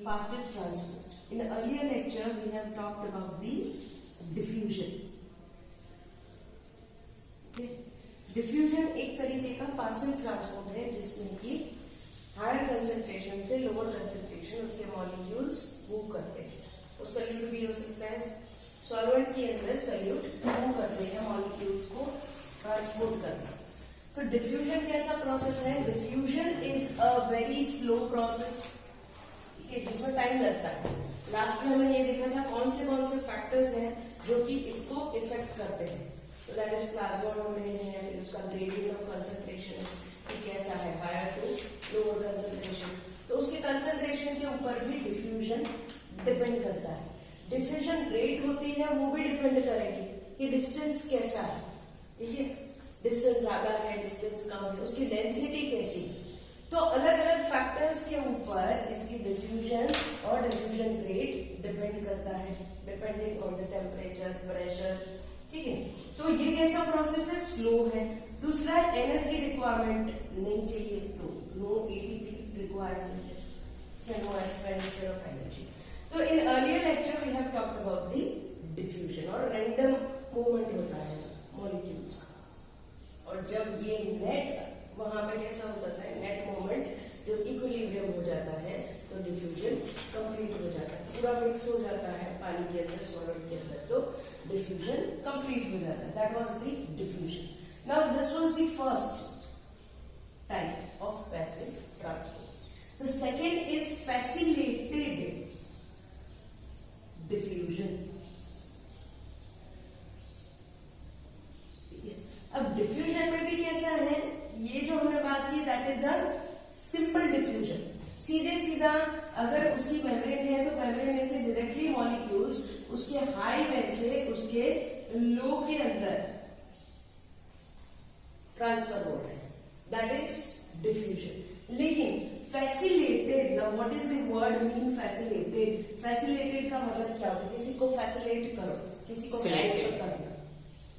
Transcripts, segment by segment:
passive transport. In an earlier lecture, we have talked about the diffusion. Okay. Diffusion एक तरीके का passive transport है जिसमें कि हायर कंसेंट्रेशन से लोअर कंसेंट्रेशन उसके मॉलिक्यूल्स मूव करते हैं. वो सॉल्यूट भी हो सकता है, सॉल्वेंट के अंदर सॉल्यूट मूव करते हैं मॉलिक्यूल्स को ट्रांसपोर्ट करना. तो डिफ्यूजन कैसा प्रोसेस है? Diffusion is a very slow process, जिसमें टाइम लगता है. लास्ट में हमने ये देखा था कौन से फैक्टर्स हैं जो कि इसको इफेक्ट करते हैं. तो दैट इज प्लाज्मा मेम्ब्रेन है, फिर उसका ग्रेडियंट ऑफ कंसंट्रेशन कैसा है, हायर टू लोअर कंसंट्रेशन. तो उसके कंसंट्रेशन के ऊपर भी डिफ्यूजन डिपेंड करता है. डिफ्यूजन रेट होती है वो भी डिपेंड करेगी कि डिस्टेंस कैसा है. ठीक है, डिस्टेंस ज्यादा है, डिस्टेंस कम है, उसकी डेंसिटी कैसी है. तो अलग अलग फैक्टर्स के ऊपर इसकी डिफ्यूजन और डिफ्यूजन रेट डिपेंड करता है, depending on the temperature, pressure. ठीक है, तो ये कैसा प्रोसेस है? स्लो है. दूसरा, एनर्जी रिक्वायरमेंट नहीं चाहिए, तो no ATP requirement, no expenditure of energy. तो in earlier lecture we have talked about the diffusion. और रैंडम मूवमेंट होता है मॉलिक्यूल्स का, और जब ये नेट वहां पे कैसा हो जाता है, नेट मूवमेंट जब इक्विलिब्रियम हो जाता है तो डिफ्यूजन कंप्लीट हो जाता है, पूरा मिक्स हो जाता है पानी के अंदर, सॉलिड के अंदर, तो डिफ्यूजन कंप्लीट हो जाता है. That was the diffusion. Now this was the first type of passive transport. The second is facilitated diffusion. अब डिफ्यूजन में भी कैसा है, ये जो हमने बात की that is a simple diffusion. सीधे सीधा अगर उसकी मेम्ब्रेन है तो मेम्ब्रेन में से डायरेक्टली मॉलिक्यूल्स उसके हाई में से उसके लो के अंदर ट्रांसफर हो रहे हैं, दैट इज डिफ्यूजन. लेकिन facilitated, now what is the word mean facilitated? Facilitated का मतलब क्या होता है? किसी को फैसिलिटेट करो, किसी को हेल्प करना.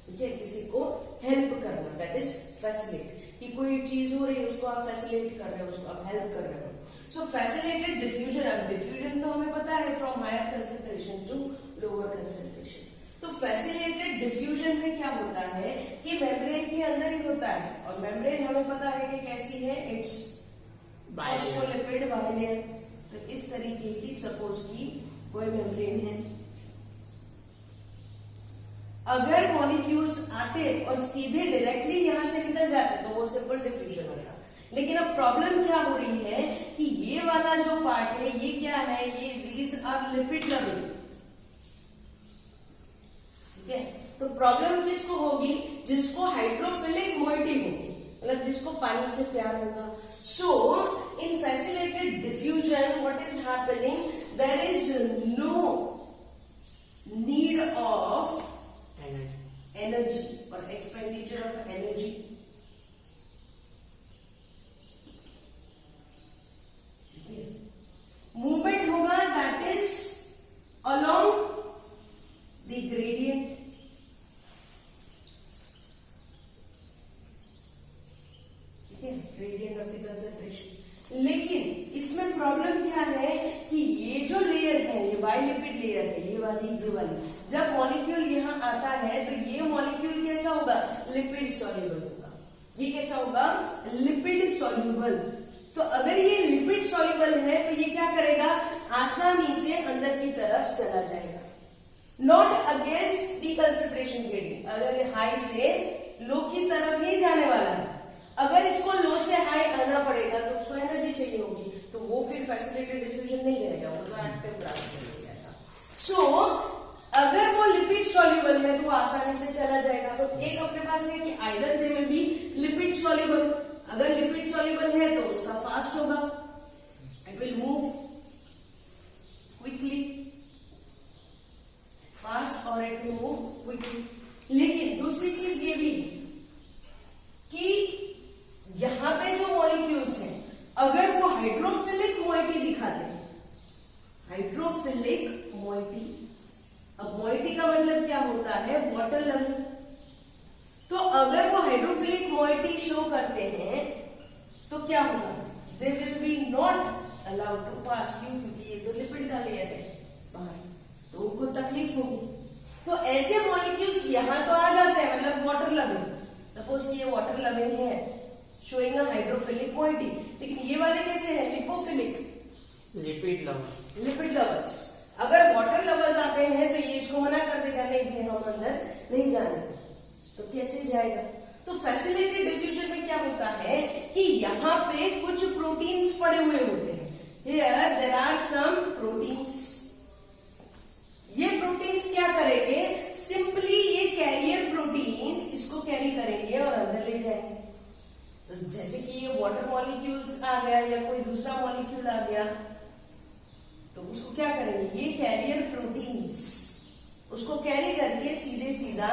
ठीक है, किसी को हेल्प करना, दैट इज फैसिलिटेट. कि कोई चीज हो रही है उसको आप फैसिलिटेट कर रहे हो, उसको आप हेल्प कर रहे हो. So facilitated diffusion. अब डिफ्यूजन तो हमें पता है from higher concentration to lower concentration. तो फैसिलिटेटेड डिफ्यूजन में क्या होता है कि मेम्ब्रेन के अंदर ही होता है, और मेम्ब्रेन हमें पता है कि कैसी है, इट्स फॉस्फोलिपिड बाइलेयर. तो इस तरीके की सपोज की कोई मेम्ब्रेन है, अगर मॉलिक्यूल्स आते और सीधे डायरेक्टली यहां से निकल जाते तो वो सिंपल डिफ्यूजन होगा. लेकिन अब प्रॉब्लम क्या हो रही है कि ये वाला जो पार्ट है ये क्या है, ये दीज आर लिपिड लेवल. ठीक है, तो प्रॉब्लम किसको होगी? जिसको हाइड्रोफिलिक मोइटी होगी, मतलब जिसको पानी से प्यार होगा. So in facilitated diffusion what is happening, there is no need of energy or expenditure of energy. Movement होगा that is along the gradient. ठीक है, gradient of the concentration. लेकिन इसमें प्रॉब्लम क्या है कि ये जो लेयर है, ये बाइलिपिड लेयर है, ये वाली, जब मॉलिक्यूल यहाँ आता है तो ये मॉलिक्यूल कैसा होगा? लिपिड सॉल्युबल होगा. ये कैसा होगा? Lipid soluble. तो अगर ये लिपिड सॉल्युबल है तो ये क्या करेगा? आसानी से अंदर की तरफ चला जाएगा, not against the concentration gradient. अगर ये हाई से लो की तरफ ही जाने वाला है, अगर इसको लो से हाई आना पड़ेगा तो उसको एनर्जी चाहिए होगी, तो वो फिर फैसिलिटेटेड डिफ्यूजन नहीं रहेगा, वो तो एक्टिव ट्रांसफर हो जाएगा. सो अगर वो लिपिड सॉल्युबल है तो वो आसानी से चला जाएगा. तो एक अपने पास है कि आइदर दे में बी लिपिड सॉल्युबल. अगर लिपिड सॉल्युबल है तो उसका फास्ट होगा, it will move quickly, fast, और इट विल मूव क्विकली. लेकिन दूसरी चीज ये भी कि यहां पे जो मॉलिक्यूल्स हैं अगर वो हाइड्रोफिलिक मोइटी दिखाते हैं, हाइड्रोफिलिक मोइटी. अब मोइटी का मतलब क्या होता है? Water level. तो अगर वो हाइड्रोफिलिक मोइटी शो करते हैं तो क्या होगा? They will be not allowed to pass you, क्योंकि ये तो ऐसे मॉलिक्यूल्स यहाँ तो आ जाते हैं, मतलब वाटर लविंग, सपोज कि ये वाटर लविंग है, शोइंग अ हाइड्रोफिलिक क्वालिटी, लेकिन ये वाले कैसे हैं, लिपोफिलिक, लिपिड लवर्स। अगर वाटर लवर्स आते हैं तो ये इसको मना कर देगा, नहीं भी हम अंदर नहीं जाने, तो कैसे जाएगा। तो फैसिलिटेटेड डिफ्यूजन में क्या होता है कि यहाँ पे कुछ प्रोटीन्स पड़े हुए होते हैं, here there are some proteins. ये प्रोटीन्स क्या करेंगे, सिंपली ये कैरियर प्रोटीन्स इसको कैरी करेंगे और अंदर ले जाएंगे। तो जैसे कि ये वाटर मॉलिक्यूल्स आ गया या कोई दूसरा मॉलिक्यूल आ गया, तो उसको क्या करेंगे, ये कैरियर प्रोटीन्स उसको कैरी करके सीधे सीधा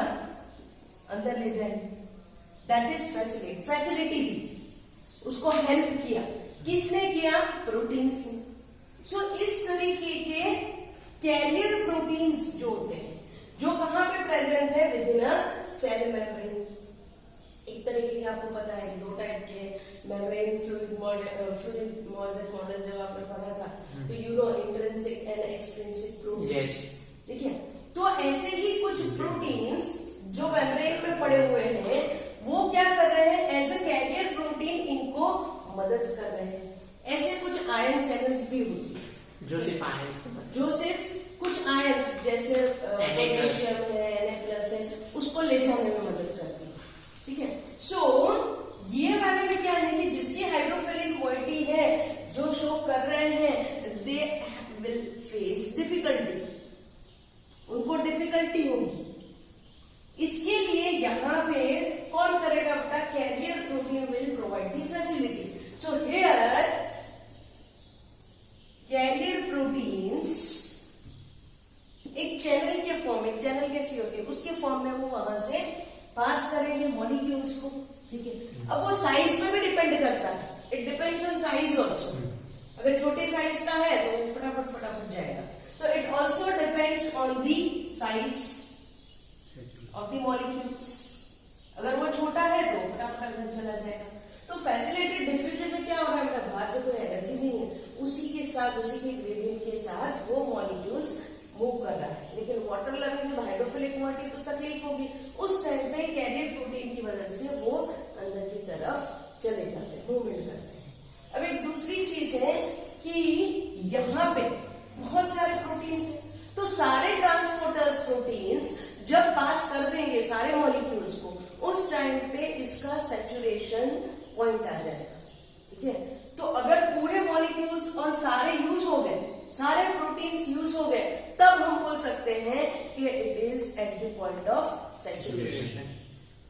अंदर ले जाएंगे। दैट इज फैसिलिटी दी, उसको हेल्प किया, किसने किया, प्रोटीन्स ने। सो इस तरीके के कैरियर प्रोटीन्स जो होते हैं, जो कहां पे प्रेजेंट है, within a cell membrane. एक तरीके के आपको पता है कि दो टाइप के मेम्ब्रेन फ्लूइड मोज़ेक मॉडल जब आपने पढ़ा था, तो euro intrinsic and extrinsic proteins, ठीक है। तो ऐसे ही कुछ प्रोटीन्स जो मेम्ब्रेन में पड़े हुए हैं, वो क्या कर रहे हैं, एज अ कैरियर प्रोटीन इनको मदद कर रहे हैं। ऐसे कुछ आयन चैनल्स भी होती है जो सिर्फ कुछ आयन्स जैसे पोटेशियम है, Na+ है, उसको ले जाने में मदद करती है, ठीक है। सो ये वाले में क्या है कि जिसकी हाइड्रोफिलिक मोइटी है, जो शो कर रहे हैं, दे विल फेस डिफिकल्टी, उनको डिफिकल्टी होगी। इसके लिए यहाँ पे कौन करेगा बेटा, carrier protein will provide the facility. So here carrier proteins एक चैनल के फॉर्म में, चैनल कैसी होती है, उसके फॉर्म में वो वहां से पास करेंगे मॉलिक्यूल्स को, ठीक है। अब वो साइज पे भी डिपेंड करता है, it depends on size also. अगर छोटे साइज का है तो वो फटाफट जाएगा। तो it also depends on the size of the molecules. अगर वो छोटा है तो फटाफट अंदर चला जाएगा। तो फैसिलिटेटेड डिफ्यूजन में क्या हो रहा है, बाहर से कोई एनर्जी नहीं है, उसी के साथ, उसी के ग्रेडियंट के साथ वो मॉलिक्यूल्स मूव कर रहा है। लेकिन वाटर लविंग में हाइड्रोफिलिक मोइटी तो तकलीफ होगी, उस टाइम पे कैरियर प्रोटीन की मदद से वो अंदर की तरफ चले जाते हैं, मूवमेंट करते हैं। अब एक दूसरी चीज है कि यहाँ पे बहुत सारे प्रोटीन्स हैं, तो सारे ट्रांसपोर्टर्स प्रोटीन्स जब पास कर देंगे सारे मॉलिक्यूल्स को, उस टाइम पे इसका सैचुरेशन पॉइंट आ जाएगा, ठीक है। तो अगर पूरे मॉलिक्यूल्स और सारे यूज हो गए, सारे प्रोटीन्स यूज हो गए, तब हम बोल सकते हैं कि it is at the point of saturation.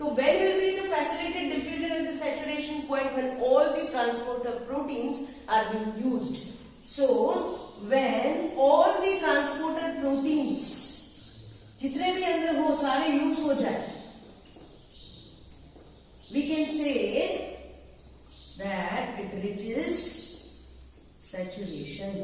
तो when will be the facilitated diffusion at the saturation point, when all the transporter proteins are being used? So when all the transporter proteins जितने भी अंदर हो सारे use हो जाए, we can say that it reaches saturation.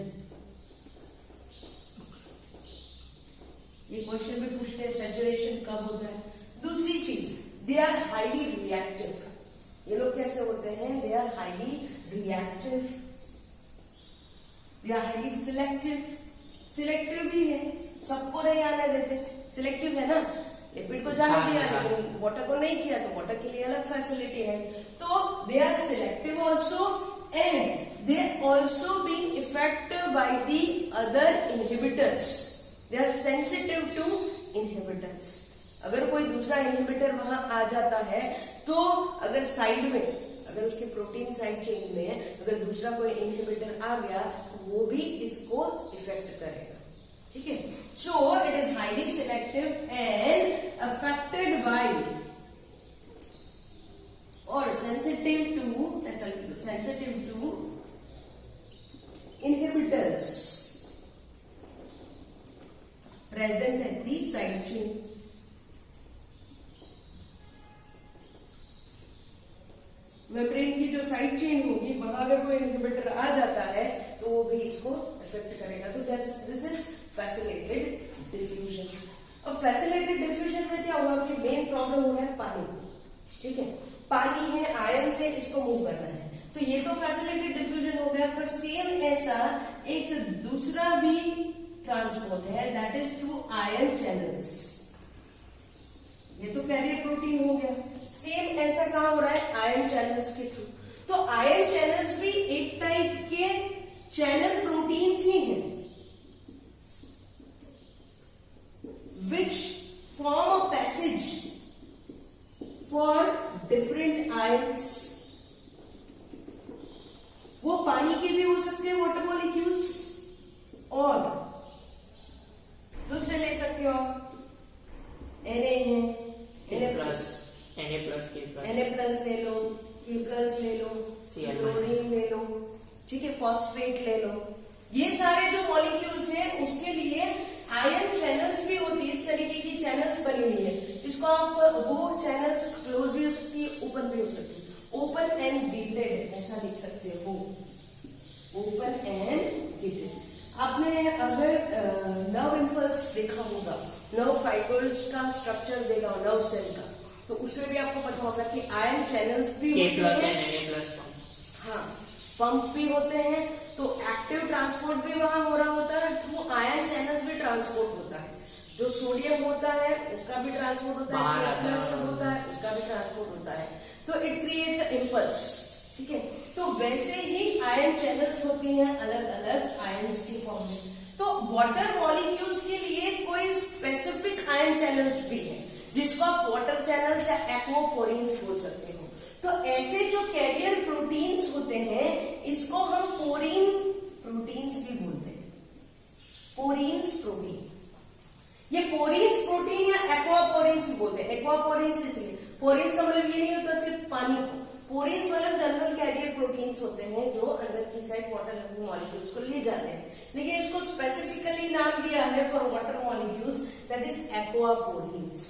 ये question भी पूछते हैं सैचुरेशन कब होता है। दूसरी चीज, दे आर हाईली रिएक्टिव। ये लोग कैसे होते हैं, they are highly reactive, they are highly selective. Selective भी है, सबको नहीं आने देते, सिलेक्टिव है ना, लिपिड को जाने दिया लेकिन वाटर को नहीं किया, तो वाटर के लिए अलग फैसिलिटी है। तो they are selective also and they also being affected by the other inhibitors. They are sensitive to inhibitors. अगर कोई दूसरा इनहिबिटर वहां आ जाता है, तो अगर साइड में, अगर उसके प्रोटीन साइड चेन में अगर दूसरा कोई इनहिबिटर आ गया, तो वो भी इसको इफेक्ट करेगा, ठीक है। So it is highly selective and affected by और sensitive to inhibitors present at the side chain. Membrane की जो साइड चेन होगी, वहां अगर कोई इनहिबिटर आ जाता है तो वो भी इसको इफेक्ट करेगा। तो दिस इज फैसिलिटेटेड डिफ्यूजन। अब फैसिलिटेटेड डिफ्यूजन में क्या हुआ कि मेन प्रॉब्लम हो रहा है पानी, ठीक है। पानी है, आयन से इसको मूव करना है, तो ये तो फैसिलिटेटेड डिफ्यूजन हो गया। पर सेम ऐसा एक दूसरा भी ट्रांसपोर्ट है, that is through ion channels. ये तो कैरियर प्रोटीन हो गया। सेम ऐसा कहां हो रहा है, आयन चैनल्स के थ्रू। तो आयन चैनल्स भी एक टाइप के चैनल प्रोटीन्स ही हैं which form a passage for different ions। वो पानी के भी हो सकते हैं वाटर मॉलिक्यूल्स, और दूसरे ले सकते हो Na है, Na प्लस ले लो, K प्लस ले लो, क्लोरीन ले लो, ठीक है, फॉस्फेट ले लो। ये सारे जो मॉलिक्यूल्स हैं उसके लिए आयन चैनल्स भी होती है, इस तरीके की चैनल्स बनी हुई है। इसको आप वो चैनल्स क्लोज भी हो सकती है, ओपन भी हो सकती है। ओपन एंड गेटेड ऐसा लिख सकते हो, ओपन एंड गेटेड। आपने अगर नर्व इम्पल्स देखा होगा, नर्व फाइबर्स का स्ट्रक्चर देखा हो नर्व सेल का, तो उसमें भी आपको पता होगा कि आयन चैनल्स भी होते हैं। हाँ, पंप भी होते हैं, तो एक्टिव ट्रांसपोर्ट भी वहां हो रहा होता है, थ्रू आयन चैनल्स भी ट्रांसपोर्ट होता है। जो सोडियम होता है उसका भी ट्रांसपोर्ट होता है, प्लस होता है उसका भी ट्रांसपोर्ट होता है। तो इट क्रिएट्स इम्पल्स, ठीक है। तो वैसे ही आयन चैनल्स होती हैं अलग अलग आयन्स की फॉर्म में। तो वाटर मॉलिक्यूल्स के लिए कोई स्पेसिफिक आयन चैनल्स भी है, जिसको आप वाटर चैनल्स या एक्वापोरिन्स बोल सकते हो। तो ऐसे जो कैरियर प्रोटीन्स होते हैं इसको हम पोरीन प्रोटीन्स भी बोलते हैं, पोरीन्स प्रोटीन। ये पोरीन्स प्रोटीन या एक्वापोरिन्स भी बोलते हैं। एक्वापोरिन्स इसलिए, पोरीन्स का मतलब ये नहीं होता सिर्फ पानी को, पोरीन्स मतलब जनरल कैरियर प्रोटीन्स होते हैं जो अंदर की साइड वाटर लविंग मॉलिक्यूल्स को ले जाते हैं, लेकिन इसको स्पेसिफिकली नाम दिया है for water molecules, that is aquaporins.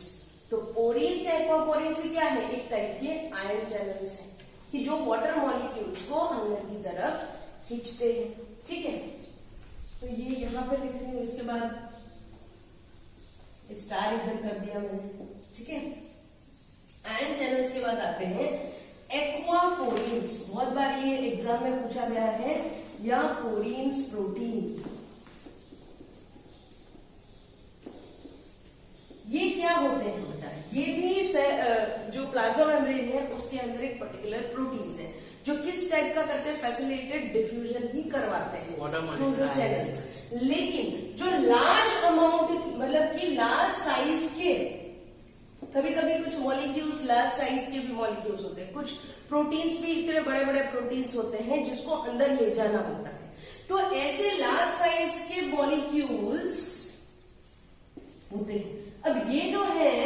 तो पोरीन्स या एक्वापोरिन्स भी क्या है, एक टाइप के आयन चैनल्स हैं कि जो वाटर मॉलिक्यूल्स को अंदर की तरफ खींचते हैं, ठीक है। तो ये यहां पे लिख रही हूं, इसके बाद स्टार इधर कर दिया मैंने, ठीक है। आयन चैनल्स के बाद आते हैं एक्वापोरिन्स। बहुत बार ये एग्जाम में पूछा गया है, या पोरीन्स प्रोटीन। ये क्या होते हैं बताएं। ये भी जो प्लाज्मा मेम्ब्रेन है उसके अंदर एक पर्टिकुलर प्रोटीन्स है जो किस टाइप का करते हैं, फैसिलिटेटेड डिफ्यूजन ही करवाते हैं थ्रू द चैनल्स। लेकिन जो लार्ज अमाउंट मतलब कि लार्ज साइज के, कभी कभी कुछ मॉलिक्यूल्स लार्ज साइज के भी मॉलिक्यूल्स होते हैं, कुछ प्रोटीन्स भी इतने बड़े बड़े प्रोटीन्स होते हैं जिसको अंदर ले जाना होता है। तो ऐसे लार्ज साइज के मॉलिक्यूल्स होते हैं। अब ये जो है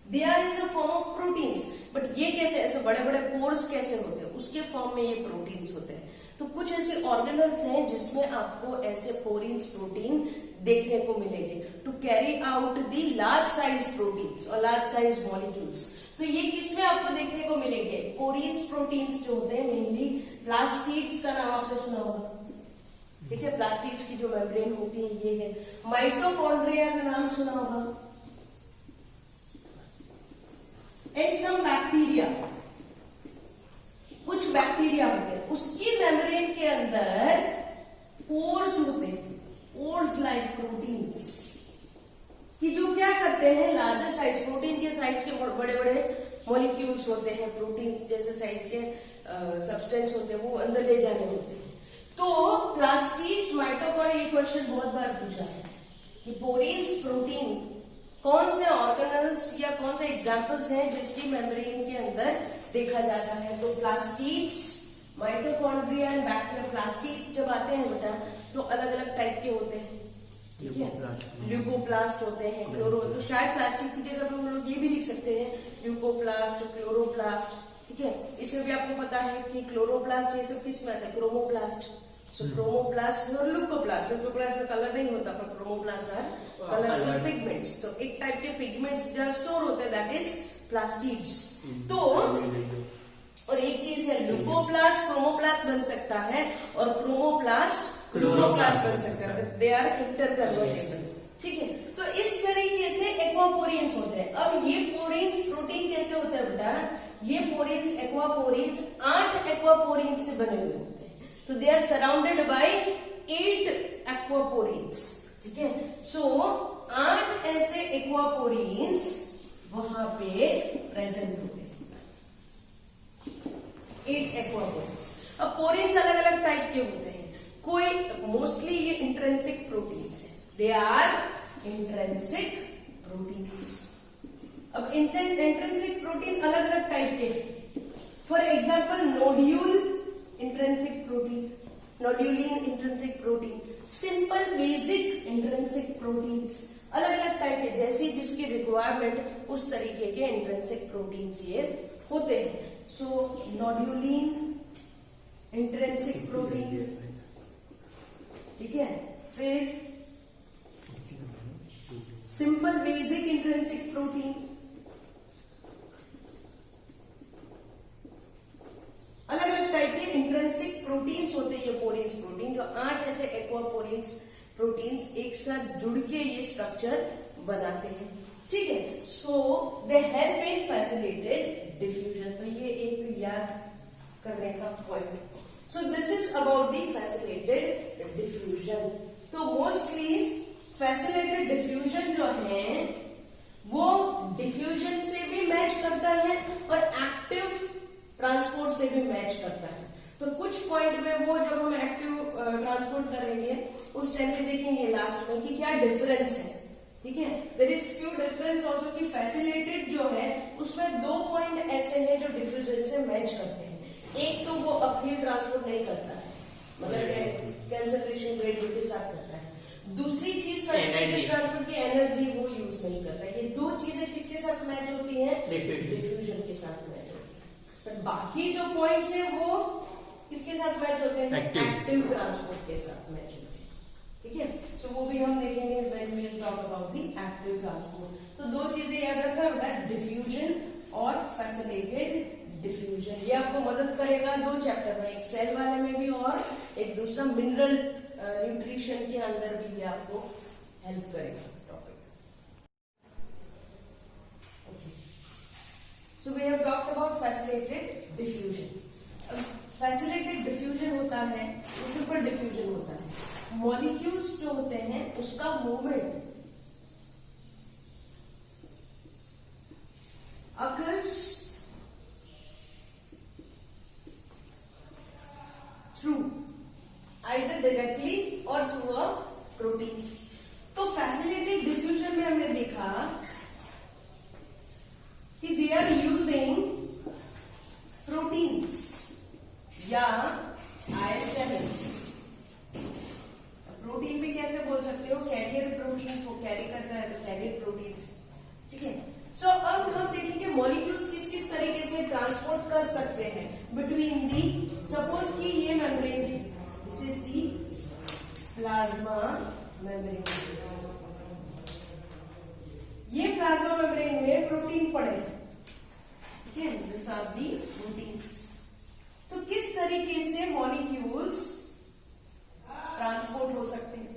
they are in the form of proteins, but ये कैसे, ऐसे बड़े बड़े पोर्स कैसे होते हैं, उसके फॉर्म में ये प्रोटीन्स होते हैं। तो कुछ ऐसे ऑर्गेनल्स हैं जिसमें आपको ऐसे पोरीन्स प्रोटीन देखने को मिलेंगे to carry out the large size proteins और लार्ज साइज मॉलिक्यूल्स। तो ये किसमें आपको देखने को मिलेंगे, पोरीन्स प्रोटीन्स जो होते हैं मेनली प्लास्टिड्स का नाम आपने सुना होगा, ठीक है। प्लास्टिड्स की जो मेम्ब्रेन होती है ये है। माइटोकॉन्ड्रिया का नाम सुना होगा, एंड सम बैक्टीरिया, कुछ बैक्टीरिया होते हैं उसकी मेम्ब्रेन के अंदर पोर्स होते हैं, पोर्स लाइक प्रोटीन्स, कि जो क्या करते हैं लार्जर साइज, प्रोटीन के साइज के बड़े बड़े मॉलिक्यूल्स होते हैं, प्रोटीन्स जैसे साइज के सब्सटेंस होते हैं वो अंदर ले जाने होते हैं। तो प्लास्टिड्स, माइटोकॉन्ड्रिया, ये क्वेश्चन बहुत बार पूछा है कि पोरीन्स प्रोटीन कौन से ऑर्गेनल्स या कौन से एग्जाम्पल्स हैं जिसकी मेम्ब्रेन के अंदर देखा जाता है। तो plastids, mitochondria and bacteria. Plastids जब आते हैं बेटा तो अलग अलग टाइप के होते हैं, ठीक है। ल्यूकोप्लास्ट होते हैं, क्लोरो, तो शायद प्लास्टिक की जगह हम लोग ये भी लिख सकते हैं ल्यूकोप्लास्ट, क्लोरोप्लास्ट, ठीक है। इसमें भी आपको पता है कि क्लोरोप्लास्ट ये सब किस में आता है, क्रोमोप्लास्ट। सो क्रोमोप्लास्ट और ल्यूकोप्लास्ट, ल्यूकोप्लास्ट में कलर नहीं होता पर क्रोमोप्लास्ट है कलरफुल पिगमेंट्स। तो एक टाइप के पिगमेंट्स जहाँ स्टोर होते हैं दैट इज प्लास्टिड्स। तो और एक चीज है ल्यूकोप्लास्ट क्रोमोप्लास्ट बन सकता है और क्रोमोप्लास्ट क्लोरोप्लास्ट बन सकता है, दे आर इंटरकन्वर्टेबल, ठीक है। तो इस तरीके से एक्वापोरियंस होते हैं। अब ये पोरीन्स प्रोटीन कैसे होते हैं बेटा, ये पोरीन्स एक्वापोरियंस 8 एक्वापोरियंस से बने हुए होते हैं। तो दे आर सराउंडेड बाय 8 एक्वापोरियंस, ठीक है। सो 8 ऐसे एक्वापोरियंस वहां पे प्रेजेंट होते हैं 8 एक्वापोरिन्स। अब पोरिन्स अलग अलग टाइप के होते हैं, कोई मोस्टली ये इंट्रिंसिक प्रोटीन्स है, दे आर इंट्रिंसिक प्रोटीन्स। अब इंट्रिंसिक प्रोटीन अलग अलग टाइप के हैं, for example nodule intrinsic protein, nodulin intrinsic protein, simple basic intrinsic proteins, अलग अलग टाइप के, जैसी जिसकी रिक्वायरमेंट उस तरीके के इंट्रिंसिक प्रोटीन्स ये होते हैं। सो नोड्यूलिन इंट्रिंसिक प्रोटीन, ठीक है, फिर सिंपल बेसिक इंट्रिंसिक प्रोटीन, अलग अलग टाइप के इंट्रिंसिक प्रोटीन्स होते हैं ये पोरिन्स प्रोटीन, जो 8 ऐसे एक्वापोरिन्स प्रोटीन्स एक साथ जुड़ के ये स्ट्रक्चर बनाते हैं, ठीक है। So they help in facilitated diffusion, तो ये एक याद करने का point. So this is about the facilitated diffusion. तो मोस्टली फैसिलिटेटेड डिफ्यूजन जो है वो डिफ्यूजन से भी मैच करता है और एक्टिव ट्रांसपोर्ट से भी मैच करता है। तो कुछ पॉइंट में वो जब हम एक्टिव ट्रांसपोर्ट करेंगे उस टाइम पे देखेंगे लास्ट में कि क्या डिफरेंस है, ठीक है। There is few difference also कि फैसिलिटेटेड जो है उसमें 2 पॉइंट ऐसे हैं जो डिफ्यूजन से मैच करते हैं। एक तो वो अपहील ट्रांसपोर्ट नहीं करता है, मतलब कंसंट्रेशन ग्रेडियंट के साथ करता है। दूसरी चीज फैसिलिटेटेड ट्रांसपोर्ट की एनर्जी वो यूज नहीं करता है। ये 2 चीजें किसके साथ मैच होती हैं? डिफ्यूजन के साथ मैच होती है। पर बाकी जो पॉइंट्स है वो किसके साथ मैच होते हैं? एक्टिव ट्रांसपोर्ट के साथ मैच होते हैं, ठीक है। सो वो भी हम देखेंगे when we will talk about the active transport. तो 2 चीजें याद रखना बेटा, डिफ्यूजन और फैसिलिटेटेड डिफ्यूजन। ये आपको मदद करेगा 2 चैप्टर में, एक सेल वाले में भी और एक दूसरा मिनरल न्यूट्रिशन के अंदर भी ये आपको हेल्प करेगा topic. So we have talked about facilitated diffusion. Facilitated diffusion होता है, सिंपल डिफ्यूजन होता है, मॉलिक्यूल्स जो होते हैं उसका movement occurs through either directly or through a proteins। तो फैसिलिटेटेड डिफ्यूजन में हमने देखा कि दे आर यूजिंग प्रोटीन्स या आयन चैनल्स। प्रोटीन भी कैसे बोल सकते हो? कैरियर प्रोटीन को कैरी करता है तो कैरियर प्रोटीन्स, ठीक है। सो अब हम देखेंगे मॉलिक्यूल्स किस किस तरीके से ट्रांसपोर्ट कर सकते हैं बिटवीन दी, सपोज कि ये मेम्ब्रेन है, this is the plasma membrane. ये प्लाज्मा मेम्ब्रेन में प्रोटीन पड़े, ठीक है, दिस आर दी प्रोटीन्स। तो किस तरीके से मॉलिक्यूल्स ट्रांसपोर्ट हो सकते हैं?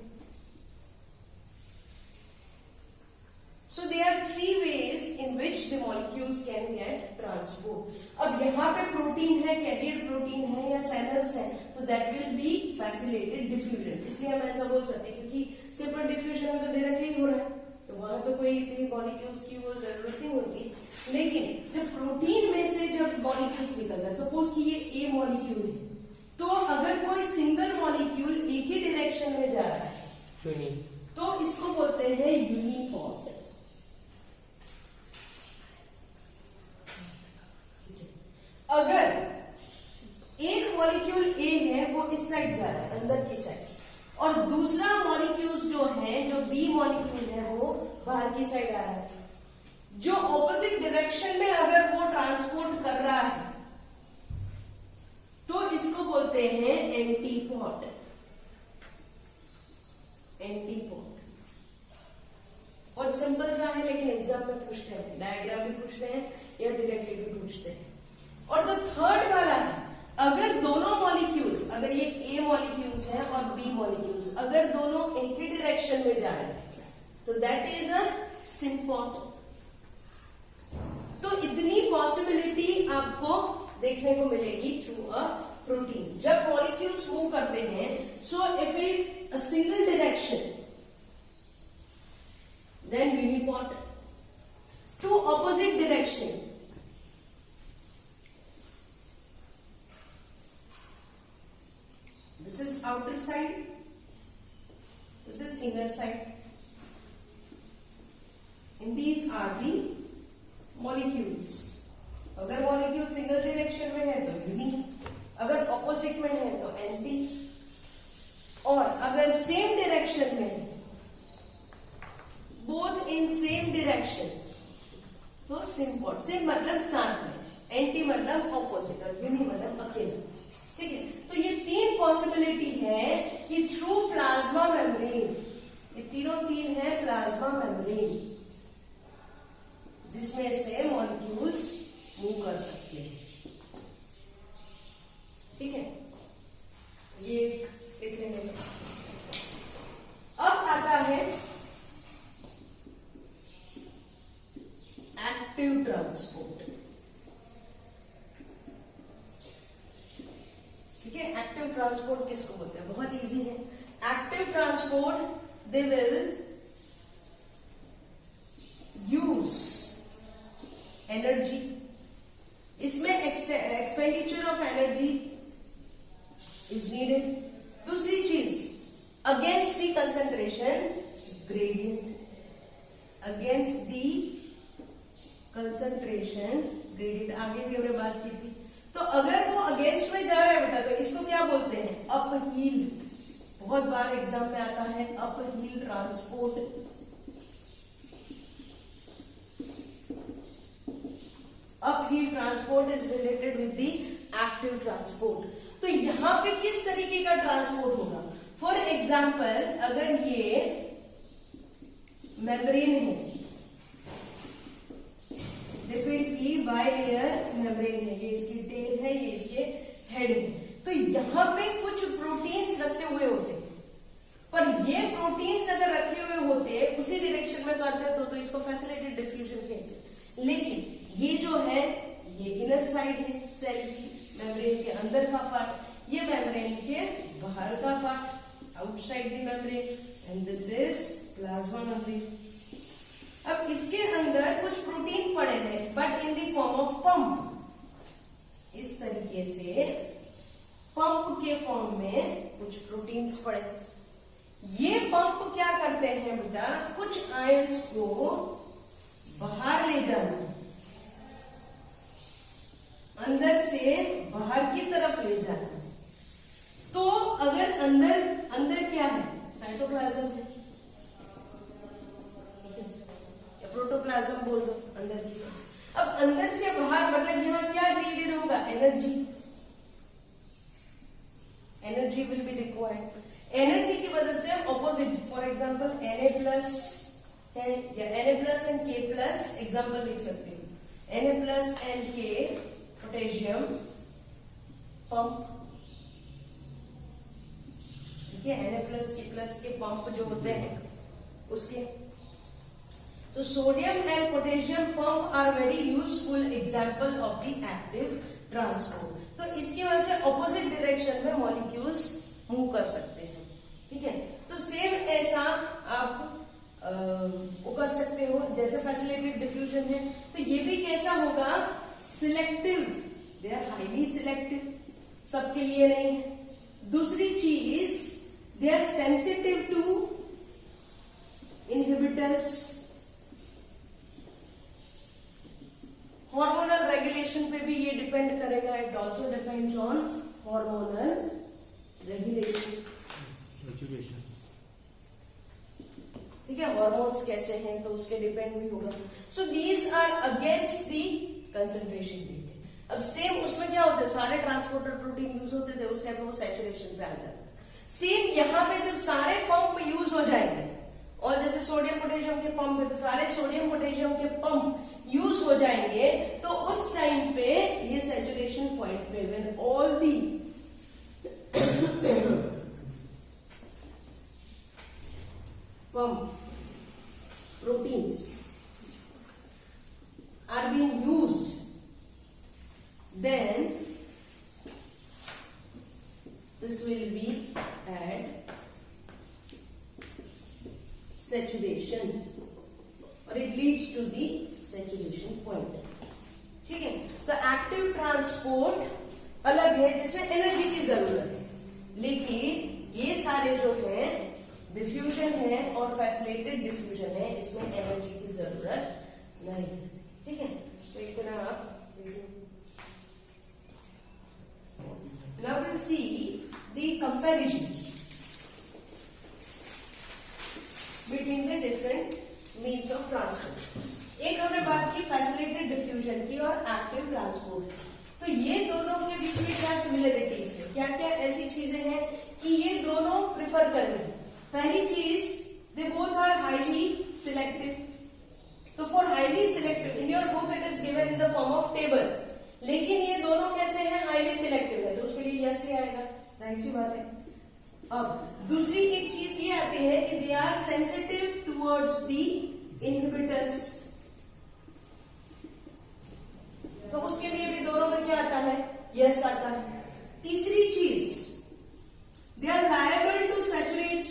So there are 3 ways in which the molecules can get transport. अब यहाँ पे प्रोटीन है, कैरियर प्रोटीन है या चैनल्स है, तो that will be facilitated diffusion। इसलिए हम ऐसा बोल सकते हैं क्योंकि सिंपल डिफ्यूजन में तो डायरेक्टली हो रहा है, तो वहां तो कोई इतनी मॉलिक्यूल्स की वो जरूरत नहीं होती। लेकिन जब प्रोटीन में से जब मॉलिक्यूल्स निकलता है, सपोज कि ये ए मॉलिक्यूल है, तो अगर कोई सिंगल मॉलिक्यूल एक ही डायरेक्शन में जा रहा है तो इसको बोलते हैं यूनिपोर्ट। अगर एक मॉलिक्यूल ए है वो इस साइड जा रहा है, अंदर की साइड, और दूसरा मॉलिक्यूल जो है, जो बी मॉलिक्यूल है, वो बाहर की साइड आ रहा है, जो ऑपोजिट डायरेक्शन में अगर वो ट्रांसपोर्ट कर रहा है तो इसको बोलते हैं एंटीपोड। एंटीपोड बहुत सिंपल सा है, लेकिन एग्जाम में पूछते हैं, डायग्राम भी पूछते हैं या डायरेक्टली भी पूछते हैं। और जो थर्ड वाला है, अगर दोनों मॉलिक्यूल्स, अगर ये ए मॉलिक्यूल्स हैं और बी मॉलिक्यूल्स, अगर दोनों एक ही डायरेक्शन में जा रहे हैं तो दैट इज अ सिम्पोर्ट। तो इतनी पॉसिबिलिटी आपको देखने को मिलेगी थ्रू अ प्रोटीन। जब मॉलिक्यूल्स मूव करते हैं, so if in a single direction then uniport, to opposite inner side. And these are the molecules. अगर मॉलिक्यूल सिंगल डायरेक्शन में है तो यूनी, अगर ऑपोजिट में है तो एंटी, और अगर सेम डायरेक्शन में है, बोथ इन सेम डायरेक्शन, तो सिम्पॉट। सिम मतलब साथ में, एंटी मतलब ऑपोजिट, और यूनी मतलब अकेला। ठीक है, तो ये तीन पॉसिबिलिटी है कि थ्रू प्लाज्मा मेम्ब्रेन, ये तीन है प्लाज्मा मेम्ब्रेन, जिसमें से मॉलिक्यूल्स मूव कर सकते हैं। ठीक है, ये देख लेंगे। अब आता है एक्टिव ट्रांसपोर्ट। ठीक है, एक्टिव ट्रांसपोर्ट किसको बोलते हैं? बहुत इजी है। Active transport, they will use energy, इसमें expenditure of energy is needed. दूसरी चीज, against the concentration gradient, against the concentration gradient, आगे भी हमने बात की थी। तो अगर वो अगेंस्ट में जा रहा है बेटा, तो इसको क्या बोलते हैं? Uphill. बहुत बार एग्जाम में आता है uphill transport. Uphill transport is related with the active transport. तो यहां पे किस तरीके का ट्रांसपोर्ट होगा? फॉर एग्जाम्पल, अगर ये मेम्ब्रेन है, लिपिड की बाइलेयर मेम्ब्रेन है, ये इसकी टेल है, ये इसके हेड है, तो यहां पे कुछ प्रोटीन्स रखे हुए होते हैं, पर ये प्रोटीन्स अगर रखे हुए होते उसी डायरेक्शन में करते तो इसको फैसिलिटेड डिफ्यूजन कहते हैं। लेकिन ये जो है, ये इनर साइड है सेल की, मेम्ब्रेन के अंदर का पार्ट, ये मेम्ब्रेन के बाहर का part, outside the membrane, and this is plasma membrane. अब इसके अंदर कुछ प्रोटीन पड़े हैं, but in the form of pump. इस तरीके से पंप के फॉर्म में कुछ प्रोटीन्स पड़े। ये पंप क्या करते हैं बेटा? कुछ आयंस को बाहर ले जाना, अंदर से बाहर की तरफ ले जाना। तो अगर अंदर क्या है? साइटोप्लाज्म है, प्रोटोप्लाज्म बोल दो, अंदर की साइड। अब अंदर से बाहर मतलब यहां क्या नीडेड होगा? Energy. Energy will be required. Energy की मदद से ऑपोजिट, फॉर एग्जांपल Na+ है या Na+ एंड K+, एग्जांपल लिख सकते हो। Na+ and K, potassium pump. ठीक है, Na+ K+ के पंप जो होते हैं उसके। तो sodium and potassium pump are very useful example of the active transport. तो इसकी वजह से ऑपोजिट डायरेक्शन में मॉलिक्यूल्स मूव कर सकते हैं। ठीक है, तो सेम ऐसा आप वो कर सकते हो, जैसे फैसिलिटेड डिफ्यूजन है, तो ये भी कैसा होगा? Selective, they are highly selective, सबके लिए नहीं है। दूसरी चीज, they are sensitive to inhibitors. Hormonal regulation पे भी ये डिपेंड करेगा, it also depends on hormonal regulation. ठीक है, हार्मोन्स कैसे हैं तो उसके डिपेंड भी होगा। So these are against the concentration gradient. अब सेम उसमें क्या होता है? सारे ट्रांसपोर्टर प्रोटीन यूज होते थे, उस टाइम पे वो सैचुरेशन पे आ जाता था। सेम यहाँ पे जब सारे पंप यूज हो जाएंगे, और जैसे सोडियम पोटेशियम के पंप है, तो सारे सोडियम पोटेशियम के पंप यूज हो जाएंगे, तो उस टाइम पे ये सैचुरेशन पॉइंट पे when all the pump proteins are being used, then this will be at saturation, or it leads to the saturation point. ठीक है, तो एक्टिव ट्रांसपोर्ट अलग है जिसमें एनर्जी की जरूरत है, लेकिन ये सारे जो है डिफ्यूजन है, है और फैसिलिटेड डिफ्यूजन है, इसमें एनर्जी की जरूरत नहीं। ठीक है, तो इतना आप now we'll see the comparison between the different means of transport। एक हमने बात की फैसिलिटेड डिफ्यूजन की और एक्टिव ट्रांसपोर्ट, तो ये दोनों के बीच में क्या सिमिलरिटीज है, क्या क्या ऐसी चीजें हैं कि ये दोनों प्रिफर करेंगे। पहली चीज, they both are highly selective. तो for highly selective, in your book it is given in the form of table, लेकिन ये दोनों कैसे हैं, हाईली सिलेक्टिव है, तो उसके लिए यस ही आएगा, जाहिर सी बात है। अब दूसरी एक चीज ये आती है कि they are sensitive towards the inhibitors, तो उसके लिए भी दोनों में क्या आता है, यस आता है। तीसरी चीज, they are liable to saturates,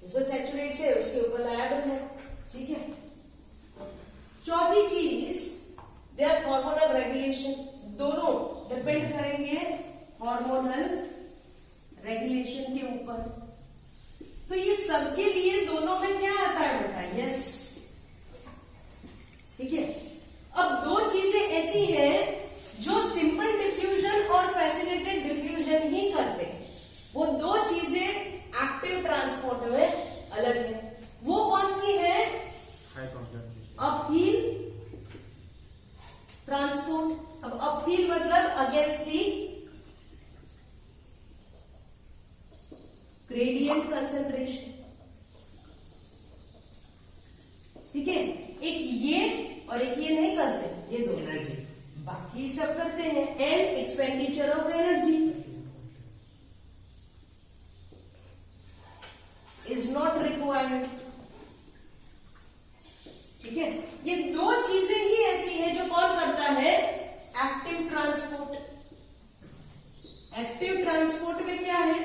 जैसे सैचुरेट्स है उसके ऊपर लायबल है। ठीक है, चौथी चीज, दे आर हार्मोनल रेगुलेशन, दोनों डिपेंड करेंगे हार्मोनल रेगुलेशन के ऊपर। तो ये सबके लिए दोनों में क्या आता है बेटा, यस। ठीक है, अब दो चीजें ऐसी हैं जो सिंपल डिफ्यूजन और फैसिलिटेड डिफ्यूजन ही करते हैं, वो दो चीजें एक्टिव ट्रांसपोर्ट में अलग है। वो कौन सी है, अपहील ट्रांसपोर्ट। अब अपहील मतलब अगेंस्ट दी ग्रेडियंट कंसंट्रेशन। ठीक है, एक ये और एक ये नहीं करते, ये दो एनर्जी, बाकी सब करते हैं। And expenditure of energy is not required. ठीक है, ये दो चीजें ही ऐसी हैं जो कौन करता है, एक्टिव ट्रांसपोर्ट। एक्टिव ट्रांसपोर्ट में क्या है,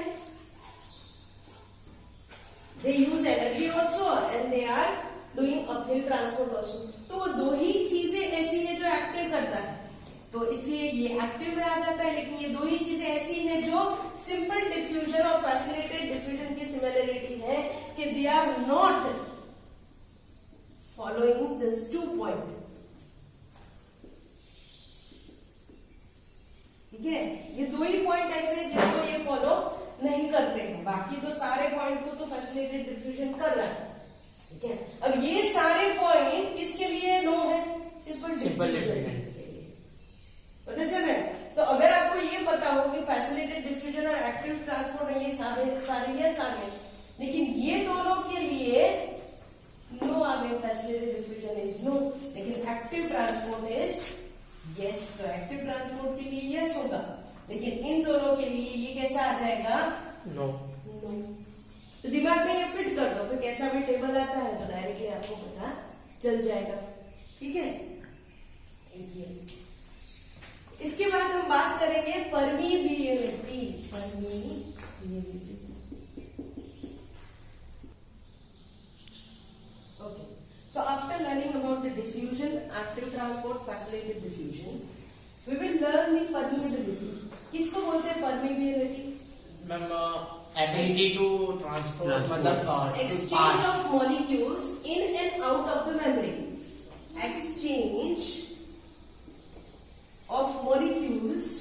they use energy also and they are doing uphill transport also. तो वो दो ही चीजें ऐसी है जो एक्टिव करता है, तो इसलिए ये एक्टिव में आ जाता है। लेकिन ये दो ही चीजें ऐसी हैं जो सिंपल डिफ्यूजन और फैसिलिटेड डिफ्यूजन की सिमिलरिटी है कि they are not following this 2 point. ठीक है, ये दो ही पॉइंट ऐसे हैं जिनको ये फॉलो नहीं करते हैं, बाकी तो सारे पॉइंट को तो फैसिलिटेड डिफ्यूजन कर रहा है। ठीक है, अब ये सारे पॉइंट किसके लिए नो है, सिंपल डिफ्यूजन के लिए। पता चल रहा है, तो अगर आपको ये पता हो कि फैसिलिटेड डिफ्यूजन और एक्टिव ट्रांसपोर्ट है, ये सारे ये सारे, लेकिन ये दोनों के लिए नो आ गए, फैसिलिटेड डिफ्यूजन इज नो, लेकिन एक्टिव ट्रांसपोर्ट इज यस। तो एक्टिव ट्रांसपोर्ट के लिए यस होगा, लेकिन इन दोनों के लिए ये कैसा आ जाएगा, नो। तो दिमाग में ये फिट कर दो, फिर कैसा भी टेबल आता है तो डायरेक्टली आपको पता चल जाएगा। ठीक है, इसके बाद हम बात करेंगे permeability. Permeability, okay, so after learning about the diffusion, active transport, facilitated diffusion, we will learn the permeability। किसको बोलते हैं permeability? Ability to transport, मतलब exchange of molecules in and out of the membrane। Exchange of molecules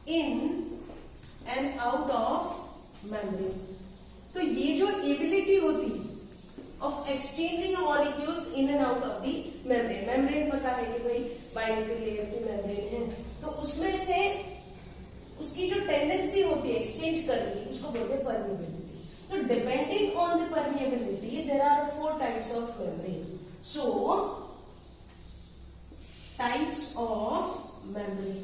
in and out of membrane। तो ये जो ability होती है of exchanging molecules in and out of the membrane. Membrane पता है कि भाई बायोमेट्रिक लेयर की मेम्ब्रेन है, तो उसमें से उसकी जो टेंडेंसी होती है एक्सचेंज करने की, उसको बोलते हैं परमिएबिलिटी। तो depending on the permeability there are 4 types of membrane. So types of membrane,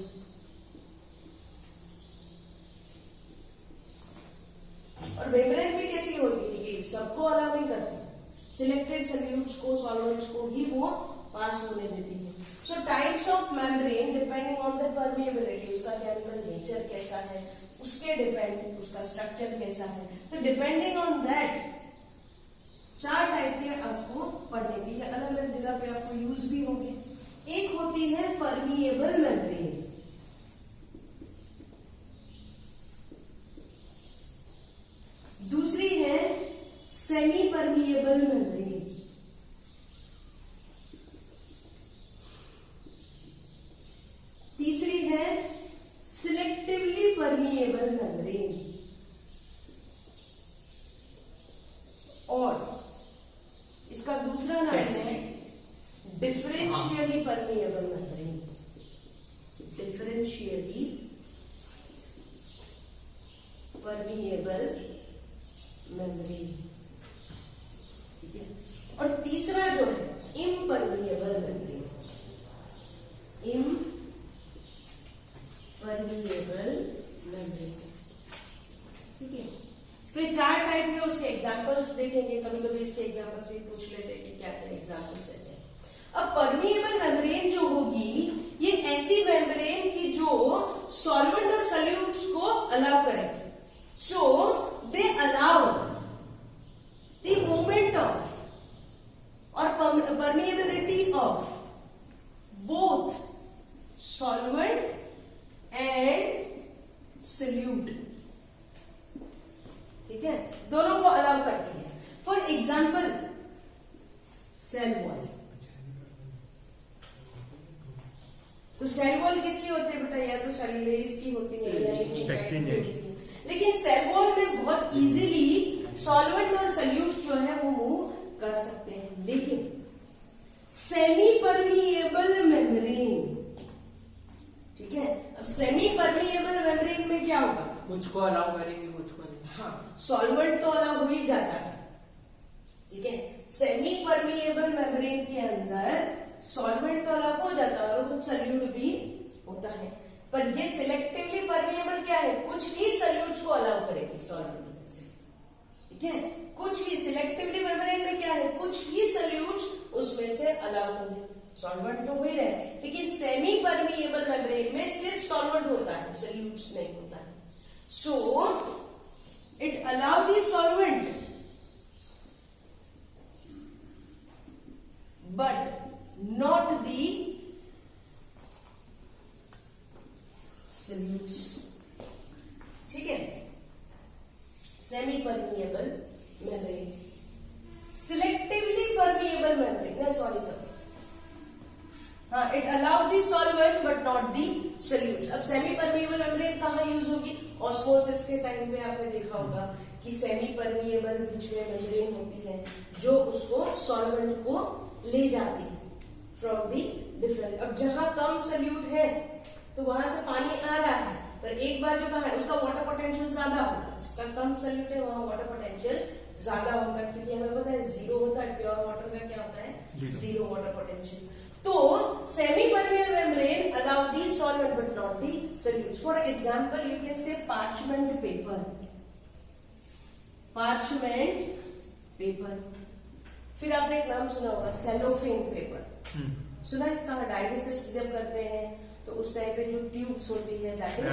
और मेम्ब्रेन भी कैसी होती है कि सबको अलाउ नहीं करती, सिलेक्टेड सॉल्यूट्स को, सॉल्वेंट्स को ही वो पास होने देती है। सो types of membrane depending on the permeability, उसका केमिकल नेचर कैसा है, उसके डिपेंड उसका स्ट्रक्चर कैसा है, तो डिपेंडिंग ऑन दैट 4 टाइप के आपको पढ़ने की, अलग अलग जगह पे आपको यूज भी होंगे। एक होती है परमिएबल मेम्ब्रेन, परमिएबल मेम्ब्रेन और इसका दूसरा नाम है differentially permeable membrane. Differentially permeable membrane, ठीक है। और तीसरा जो है इम्परमिएबल मेम्ब्रेन। इम्परमिएबल मेम्ब्रेन, ठीक है। तो ये 4 टाइप के उसके एग्जांपल्स देखेंगे, कभी कभी इसके एग्जांपल्स भी पूछ लेते हैं कि क्या क्या एग्जांपल्स ऐसे। अब परमिएबल मेम्ब्रेन जो होगी ये ऐसी मेम्ब्रेन की जो सॉल्वेंट और सॉल्यूट्स को अलाउ करेगी। So they allow the movement of और permeability of both solvent and solute, ठीक है, दोनों को अलाउ करती है। For example cell wall. तो सेल वॉल किसकी होती है बेटा? या तो सेलुलोज की होती है या लेकिन सेल वॉल में बहुत इजीली सॉल्वेंट और सॉल्यूट्स जो है वो मूव कर सकते हैं। लेकिन सेमी परमिएबल मेम्ब्रेन, ठीक है, अब सेमी परमिएबल मेम्ब्रेन में क्या होगा? कुछ को अलाउ करेंगे, कुछ को नहीं। हाँ, सॉल्वेंट तो अलाउ हो ही जाता है, ठीक है। सेमी परमिएबल मेम्ब्रेन के अंदर सॉल्वेंट तो अलाउ हो जाता है और कुछ सॉल्यूट भी होता है, पर ये सिलेक्टिवली परमिएबल क्या है? कुछ ही सॉल्यूट्स को अलाउ करेगी सॉल्वेंट में से, ठीक है। कुछ ही सिलेक्टिवली मेम्ब्रेन में क्या है? कुछ ही सॉल्यूट्स उसमें से अलाउ होंगे, सॉल्वेंट तो हो ही रहे, लेकिन सेमी परमिएबल मेम्ब्रेन में सिर्फ सॉल्वेंट होता है, सॉल्यूट्स नहीं होता है। So it allow the solvent but not the solutes, ठीक है। Semi permeable membrane, selectively permeable membrane, sorry sir, हाँ, it allow the solvent but not the solutes. अब सेमी परमिएबल मेम्ब्रेन कहाँ यूज होगी? ऑस्मोसिस के टाइम पे आपने देखा होगा कि सेमी परमिएबल बीच में मेम्ब्रेन होती है जो उसको सॉल्वेंट को ले जाती है फ्रॉम दी डिफरेंट। अब जहां कम सॉल्यूट है तो वहां से पानी आ रहा है, पर एक बार जो कहा है उसका वाटर पोटेंशियल ज्यादा होगा, जिसका कम सॉल्यूट है वहां वाटर पोटेंशियल ज्यादा होगा, क्योंकि हमें पता है 0 होता है, प्योर वाटर का क्या होता है? 0 वाटर पोटेंशियल। तो semi permeable membrane allow the solvent but not the solutes. For example you can से पार्चमेंट पेपर, पार्चमेंट पेपर। फिर आपने एक नाम सुना होगा सेलोफेन पेपर, सुना है? कहा डायलिसिस जब करते हैं तो उस टाइम पे जो ट्यूब्स होती है दैट इज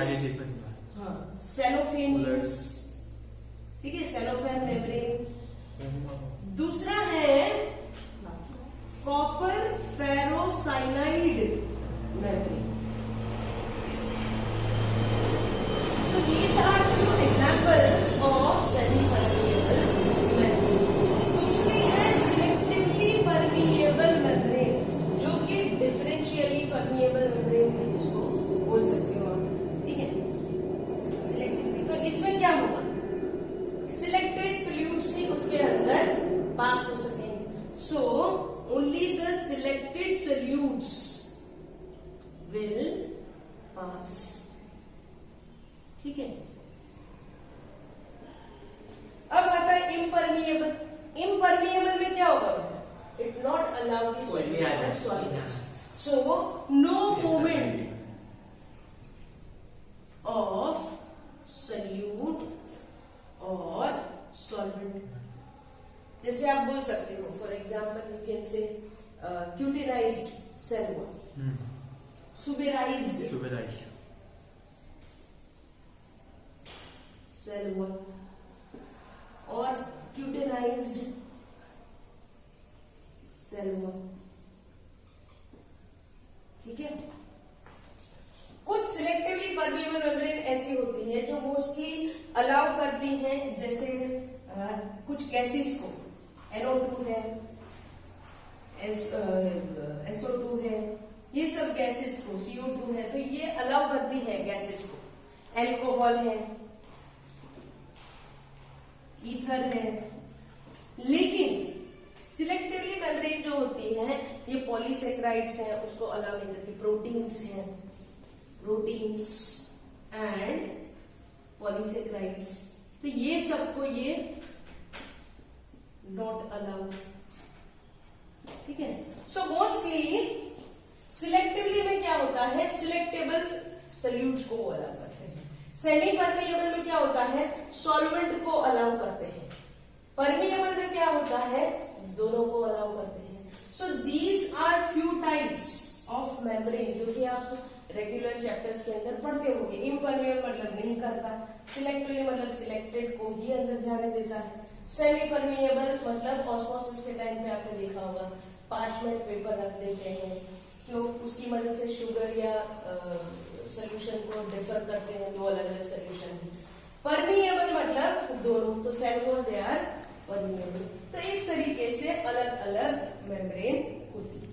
हाँ सेलोफेन ट्यूब्स, ठीक है, सेलोफेन मेम्ब्रेन। दूसरा है copper ferrocyanide membrane. So these are few examples of semi-permeable membrane. दूसरी है selectively permeable membrane, जो कि differentially permeable membrane है, जिसको बोल सकते हो आप, ठीक है। Selectively, तो इसमें क्या होगा? Selected solutes ही उसके अंदर पास हो सकेंगे। So only the selected solutes will pass, ठीक है। अब आता है इम्परमिएबल। इम्परमिएबल में क्या होगा? It not allow the solutes, so no movement of solute और सॉल्वेंट। जैसे आप बोल सकते हो for example you can say cutinized cell wall, suberized cell wall और क्यूटिनाइज्ड सेल वॉल, ठीक है। कुछ सिलेक्टिवली परमिएबल मेम्ब्रेन ऐसी होती है जो मोस्टली अलाउ करती हैं, जैसे कुछ गैसेस को, NO2 है, SO2 है, ये सब गैसेस को, CO2 है, तो ये अलाउ करती है गैसेस को। एल्कोहल है, ईथर है। लेकिन सिलेक्टिवली मेम्ब्रेन जो होती है ये पॉलीसेक्राइड्स हैं, उसको अलाउ नहीं करती। प्रोटीन्स हैं, प्रोटीन्स एंड पॉलीसेक्राइड्स, तो ये सबको ये नॉट अलाउ। ठीक है, सो मोस्टली सिलेक्टिवली में क्या होता है, सिलेक्टेबल सॉल्यूट्स को अलाउ करते हैं। सेमी परमिएबल में क्या होता है, सॉल्वेंट को अलाउ करते हैं। परमिएबल में क्या होता है, दोनों को अलाउ करते हैं। So these are few types of membrane जो कि आप रेगुलर चैप्टर्स के अंदर पढ़ते होंगे। इम्परमिएबल मतलब नहीं करता, सिलेक्टिवली मतलब सिलेक्टेड को ही अंदर जाने देता है। सेमी परमिएबल मतलब ऑस्मोसिस के टाइम पे आपने देखा होगा 5 मिनट पेपर रख देते हैं, तो उसकी मदद से शुगर या सोल्यूशन को डिफर करते हैं, दो अलग अलग सोल्यूशन। परमिएबल मतलब दोनों, तो सेवरोल दे आर परमिएबल। तो इस तरीके से अलग अलग मेम्ब्रेन होती है।